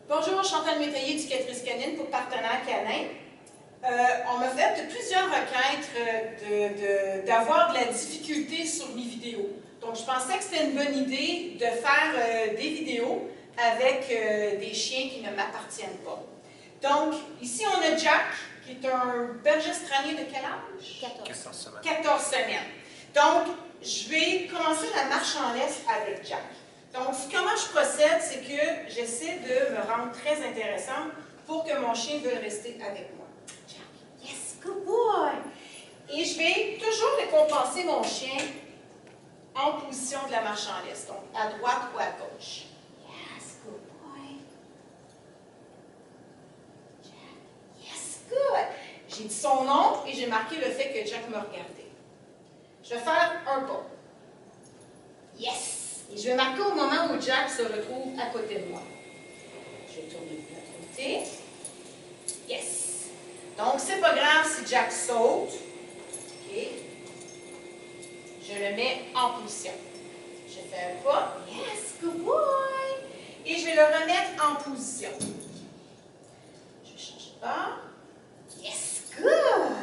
Bonjour, Chantal Métayer, éducatrice canine pour Partenaires Canins. On m'a fait plusieurs requêtes d'avoir de la difficulté sur mes vidéos. Donc, je pensais que c'était une bonne idée de faire des vidéos avec des chiens qui ne m'appartiennent pas. Donc, ici, on a Jack, qui est un berger australien de quel âge? 14 semaines. 14 semaines. Donc, je vais commencer la marche en laisse avec Jack. Donc, comment je procède, c'est que j'essaie de me rendre très intéressante pour que mon chien veuille rester avec moi. Jack, yes, good boy! Et je vais toujours récompenser mon chien en position de la marche en laisse, donc à droite ou à gauche. Yes, good boy! Jack, yes, good! J'ai dit son nom et j'ai marqué le fait que Jack me regardait. Je vais faire un pas. Yes! Et je vais marquer au moment où Jack se retrouve à côté de moi. Je vais tourner de l'autre côté. Yes! Donc, c'est pas grave si Jack saute. OK. Je le mets en position. Je fais un pas. Yes, good boy! Et je vais le remettre en position. Je vais changer de bord. Yes, good!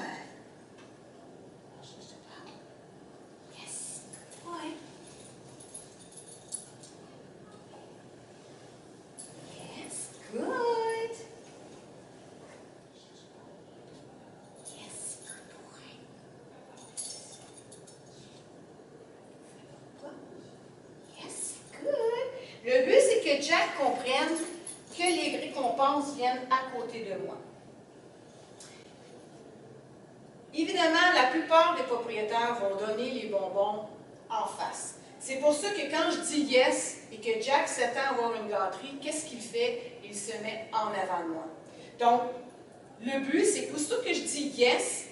Le but, c'est que Jack comprenne que les récompenses viennent à côté de moi. Évidemment, la plupart des propriétaires vont donner les bonbons en face. C'est pour ça que quand je dis yes et que Jack s'attend à avoir une gâterie, qu'est-ce qu'il fait? Il se met en avant de moi. Donc, le but, c'est qu'aussitôt que je dis yes,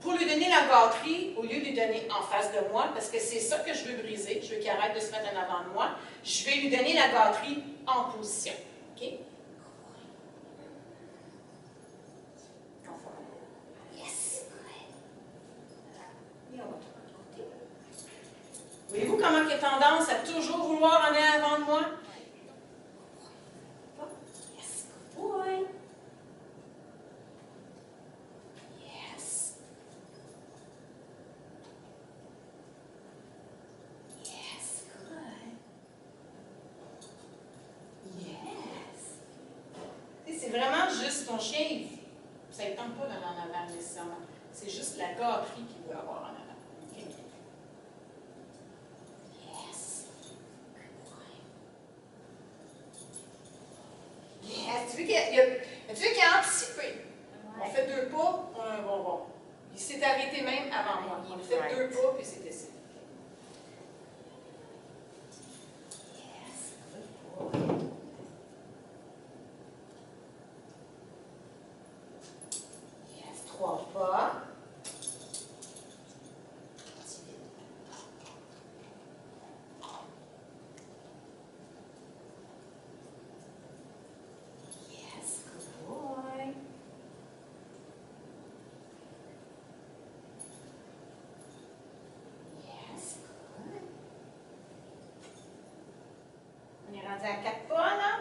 pour lui donner la gâterie, au lieu de lui donner en face de moi, parce que c'est ça que je veux briser, je veux qu'il arrête de se mettre en avant de moi, je vais lui donner la gâterie en position. OK? Yes! Et on va tourner de côté. Voyez-vous comment il a tendance à toujours vouloir en aller avant de moi? Yes, good boy! C'est vraiment juste ton chien, ça ne tente pas d'aller en avant nécessairement. C'est juste la gâterie qu'il veut avoir en avant. Okay. Yes. Yes. Tu veux qu'il a anticipé. On fait 2 pas, on a un bonbon. Il s'est arrêté même avant moi. On a fait 2 pas, puis c'est décidé. Pas. Yes, good boy. Yes, good. On est rendu à 4 pas, là?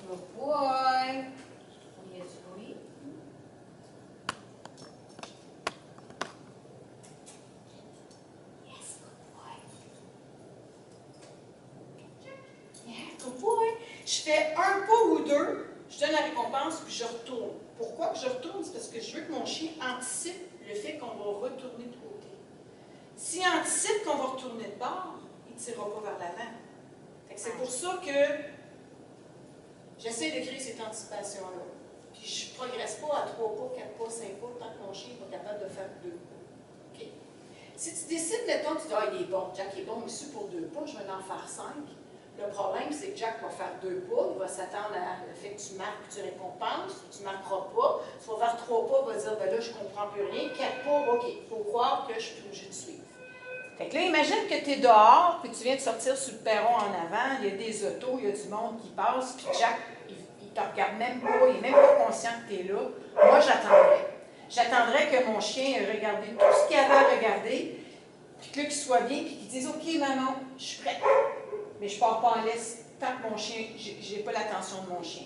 Good boy. Il y a du bruit. Yes, good boy. Yeah, good boy. Je fais un pas ou 2, je donne la récompense, puis je retourne. Pourquoi que je retourne? C'est parce que je veux que mon chien anticipe le fait qu'on va retourner de côté. S'il anticipe qu'on va retourner de bord, il ne tirera pas vers l'avant. C'est pour ça que j'essaie de créer cette anticipation-là. Puis je ne progresse pas à 3 pas, 4 pas, 5 pas, tant que mon chien n'est pas capable de faire 2 pas. Okay. Si tu décides, mettons, tu dis, ah, il est bon, Jack est bon, mais c'est pour 2 pas, je vais en faire 5. Le problème, c'est que Jack va faire 2 pas, il va s'attendre à le fait que tu marques, que tu récompenses. Tu ne marqueras pas. Tu vas faire 3 pas, il va dire, ben là, je ne comprends plus rien. 4 pas, OK, il faut croire que je suis obligée de suivre. Fait que là, imagine que tu es dehors, puis tu viens de sortir sur le perron en avant, il y a des autos, il y a du monde qui passe, puis Jack, il ne te regarde même pas, il n'est même pas conscient que tu es là. Moi, j'attendrais. J'attendrais que mon chien ait regardé tout ce qu'il avait à regarder, puis que là, qu'il soit bien, puis qu'il dise, OK, maman, je suis prête. Mais je ne pars pas en laisse tant que mon chien, je n'ai pas l'attention de mon chien.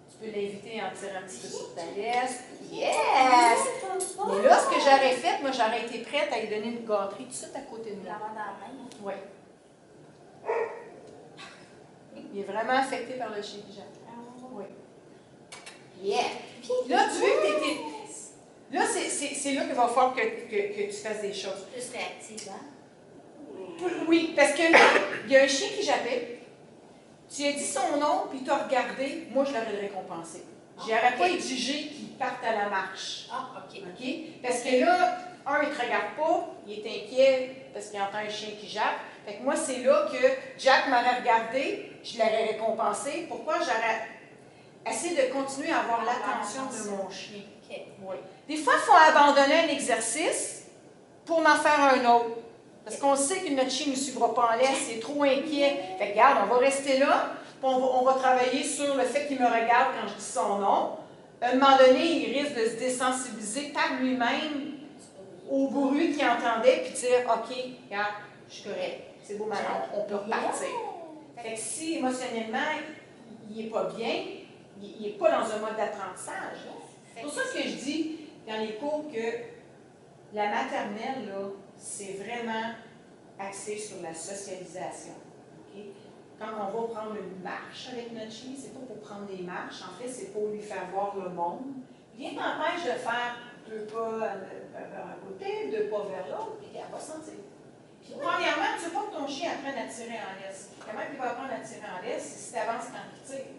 Tu peux l'inviter en tirant un petit peu sur ta laisse. Yes! Mais là, ce que j'aurais fait, moi, j'aurais été prête à lui donner une gâterie tout de suite à côté de moi. L'avoir dans la main. Oui. Il est vraiment affecté par le chien que j'ai. Oui. Yeah! Là, tu veux que tu étais. Là, c'est là qu'il va falloir que tu fasses des choses. Plus réactive, hein? Oui, parce que là, il y a un chien qui jappait. Tu as dit son nom, puis tu as regardé. Moi, je l'aurais récompensé. Je n'aurais pas exigé qu'il parte à la marche. Ah, OK. OK? Parce que là, il ne te regarde pas, il est inquiet parce qu'il entend un chien qui jappe. Fait que moi, c'est là que Jack m'aurait regardé, je l'aurais récompensé. Pourquoi? J'aurais essayé de continuer à avoir l'attention de mon chien. OK. Oui. Des fois, il faut abandonner un exercice pour en faire un autre. Parce qu'on sait que notre chien ne nous suivra pas en laisse, il est trop inquiet. Fait que, regarde, on va rester là, puis on va travailler sur le fait qu'il me regarde quand je dis son nom. À un moment donné, il risque de se désensibiliser par lui-même au bruit qu'il entendait, puis dire, OK, regarde, je suis correct, c'est beau, maman, on peut repartir. Fait que si émotionnellement, il n'est pas bien, il n'est pas dans un mode d'apprentissage. C'est pour ça que je dis dans les cours que la maternelle, là, c'est vraiment axé sur la socialisation. Okay? Quand on va prendre une marche avec notre chien, c'est pas pour prendre des marches, en fait, c'est pour lui faire voir le monde. Rien t'empêche de faire 2 pas vers un côté, 2 pas vers l'autre, puis elle va sentir. Puis, premièrement, tu ne veux pas que ton chien apprenne à tirer en laisse. Comment il va apprendre à tirer en laisse? C'est si tu avances quand il tire.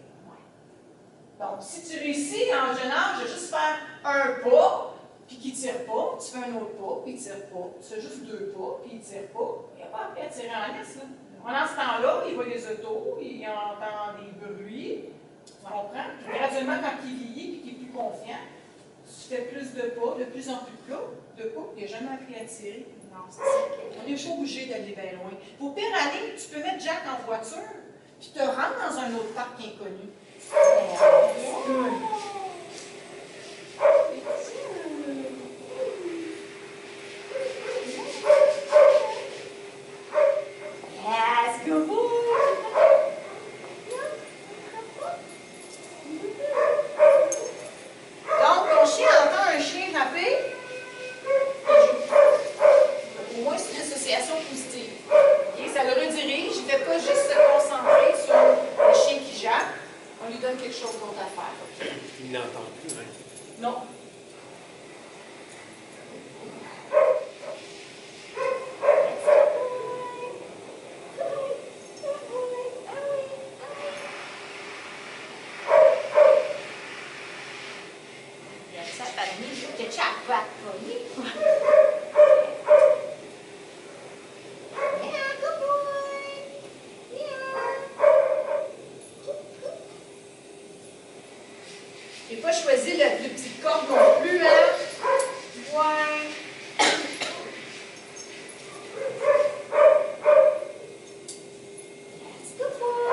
Donc, si tu réussis en jeune âge de juste faire un pas, puis qu'il ne tire pas, tu fais un autre pas, puis il ne tire pas. Tu fais juste 2 pas, puis il ne tire pas. Il n'y a pas appris à tirer en laisse. Là. Pendant ce temps-là, il voit les autos, il entend des bruits. Tu comprends? Puis graduellement, quand il vieillit et qu'il est plus confiant, tu fais plus de pas, de plus en plus de pas. Il n'a jamais appris à tirer. Non, c'est ça. On n'est pas obligé d'aller bien loin. Pour pire aller, tu peux mettre Jack en voiture, puis te rendre dans un autre parc inconnu. Yes, good boy. Donc, ton chien entend un chien japper. Au moins, c'est une association positive. Okay? Ça le redirige. Il ne fait pas juste se concentrer sur le chien qui jappe. On lui donne quelque chose d'autre à faire. Okay? Il n'entend plus, hein? Non. Ça permet que Jack va apprendre. Yeah, good boy. J'ai pas choisi la plus petite corde non plus, hein? Ouais. Good boy.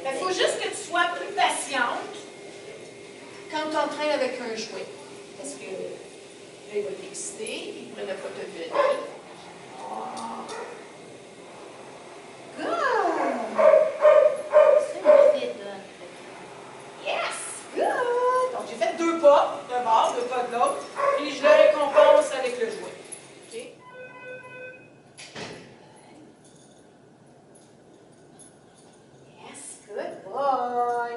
Il faut juste que tu sois plus patiente quand tu entraînes avec un jouet. Parce que là, il va t'exciter, il pourrait ne pas te donner. Good! C'est une fille de... Yes! Good! Donc, j'ai fait 2 pas d'un bord, 2 pas de l'autre, et je le récompense avec le jouet. OK? Yes, good boy.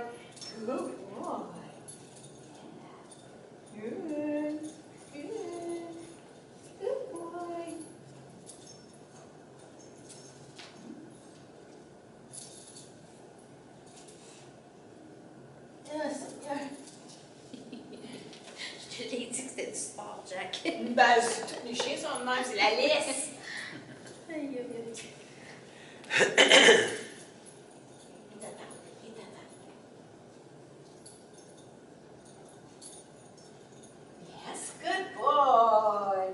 Good boy. Good. Good. Good boy. Yes, Seigneur. Je te l'ai dit que c'était du sport, Jack. Ben, tous les chiens sont de même, c'est la laisse. Aïe, Yes, good boy.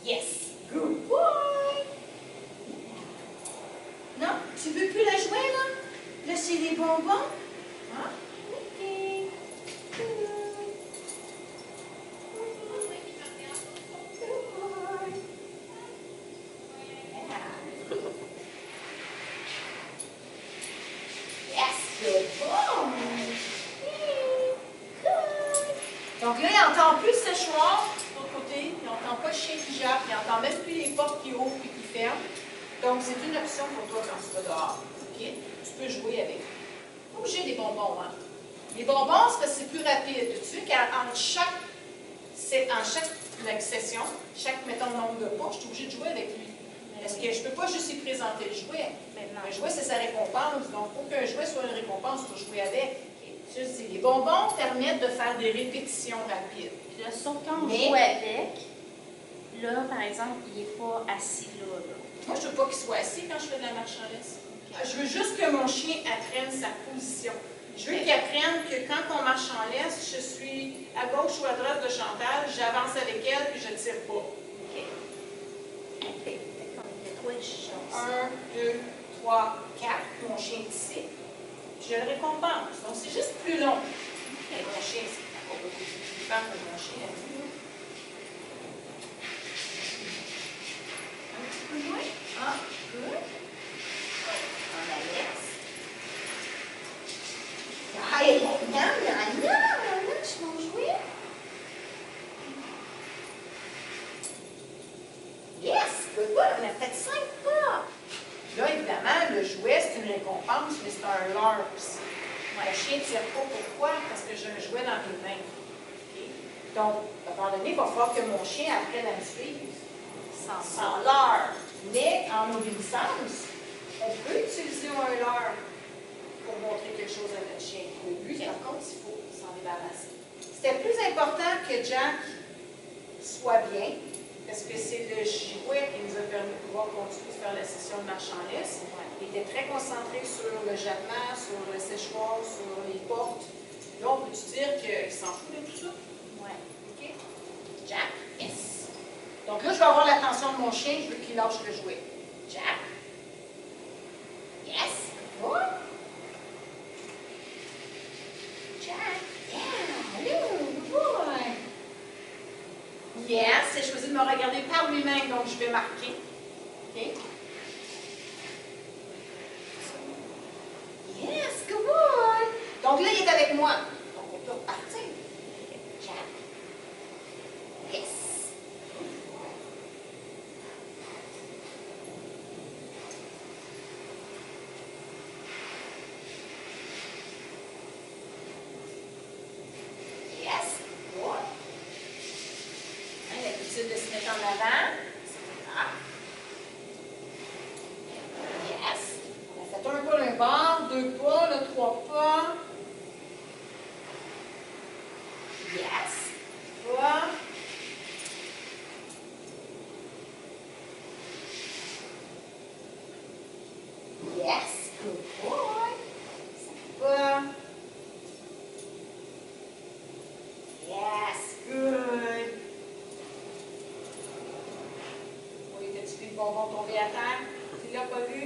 Yes, good boy. Non, tu veux plus la jouer, là? Là, c'est les bonbons. Hein? OK. Donc là, il n'entend plus le séchoir de l'autre côté, il n'entend pas le chien qui jappe, il n'entend même plus les portes qui ouvrent et qui ferment. Donc, c'est une option pour toi quand tu vas dehors. Okay? Tu peux jouer avec. Pas obligé des bonbons, hein? Les bonbons, c'est parce que c'est plus rapide. Tu sais qu'en chaque session, chaque, mettons, nombre de pas, je suis obligée de jouer avec lui. Parce que je ne peux pas juste y présenter le jouet. Un jouet, c'est sa récompense. Donc, pour qu'un jouet soit une récompense, il faut jouer avec. Les bonbons permettent de faire des répétitions rapides. Puis là, sauf quand on joue avec, là, par exemple, il n'est pas assis là. Moi, je ne veux pas qu'il soit assis quand je fais de la marche en laisse. Okay. Je veux juste que mon chien apprenne sa position. Je veux qu'il apprenne que quand on marche en laisse, je suis à gauche ou à droite de Chantal, j'avance avec elle et je ne tire pas. OK. 1, 2, 3, 4. Mon chien est ici. Je le récompense. Donc, c'est juste plus long. Okay. Mon chien, c'est pas beaucoup plus flippant que mon chien a dit. Un petit peu moins. Ah, good. On la laisse. Ah, non, je m'en jouais. Yes, good boy. On a fait 5 pas. Là, évidemment, le jouet, c'est une récompense, mais c'est un leurre aussi. Le chien ne tire pas. Pourquoi? Parce que j'ai un jouet dans mes mains. Okay? Donc, à un moment donné, il va falloir que mon chien apprenne à me suivre. Sans leurre. Mais en obéissance, on peut utiliser un leurre pour montrer quelque chose à notre chien. Le but, par contre, il faut s'en débarrasser. C'était plus important que Jack soit bien, parce que c'est le jouet qui nous a permis de pouvoir continuer de faire la session de marche en laisse. Il était très concentré sur le jappement, sur le séchoir, sur les portes. Là, on peut-tu dire qu'il s'en fout de tout ça? Oui. OK? Jack, yes. Donc là, je vais avoir l'attention de mon chien, je veux qu'il lâche le jouet. Jack. Yes. Good. Jack. Yeah. Good boy. Yes, il a choisi de me regarder par lui-même, donc je vais marquer. OK? Yes, good boy. Donc là, il est avec moi. Donc on peut repartir. Jack. Yes. Yes, good boy. L'habitude de se mettre en avant. Ah. Yes. On a fait un pas d'un bord, 2 pas, là, 3 pas. Yes. Pas. Yes. Good boy. Pas. Yes. Good. Oui, t'as-tu vu le bonbon tomber à terre? Tu l'as pas vu?